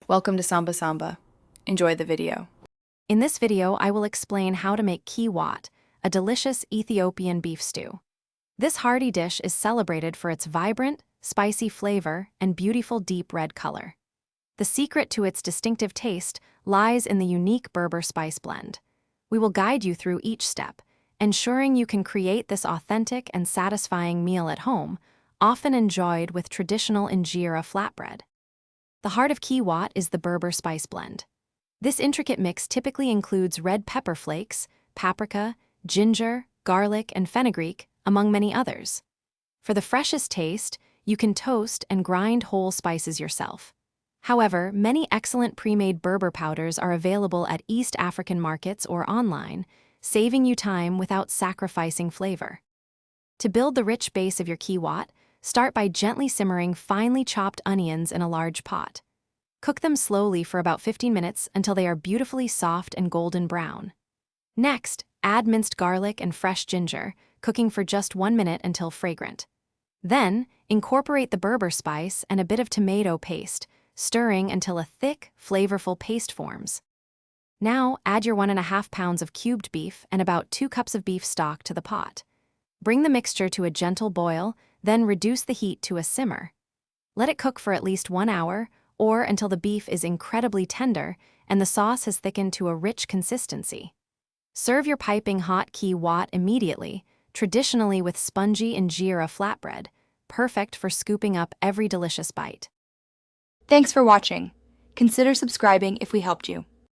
Welcome to Samba Samba. Enjoy the video. In this video, I will explain how to make Key Wot, a delicious Ethiopian beef stew. This hearty dish is celebrated for its vibrant, spicy flavor and beautiful deep red color. The secret to its distinctive taste lies in the unique Berber spice blend. We will guide you through each step, ensuring you can create this authentic and satisfying meal at home, often enjoyed with traditional injera flatbread. The heart of Key Wot is the Berber spice blend. This intricate mix typically includes red pepper flakes, paprika, ginger, garlic, and fenugreek, among many others. For the freshest taste, you can toast and grind whole spices yourself. However, many excellent pre-made Berber powders are available at East African markets or online, saving you time without sacrificing flavor. To build the rich base of your Key Wot, start by gently simmering finely chopped onions in a large pot. Cook them slowly for about 15 minutes until they are beautifully soft and golden brown. Next, add minced garlic and fresh ginger, cooking for just 1 minute until fragrant. Then, incorporate the Berber spice and a bit of tomato paste, stirring until a thick, flavorful paste forms. Now, add your 1.5 pounds of cubed beef and about 2 cups of beef stock to the pot. Bring the mixture to a gentle boil, then reduce the heat to a simmer. Let it cook for at least 1 hour, or until the beef is incredibly tender and the sauce has thickened to a rich consistency. Serve your piping hot Key Wot immediately, traditionally with spongy injera flatbread, perfect for scooping up every delicious bite. Thanks for watching. Consider subscribing if we helped you.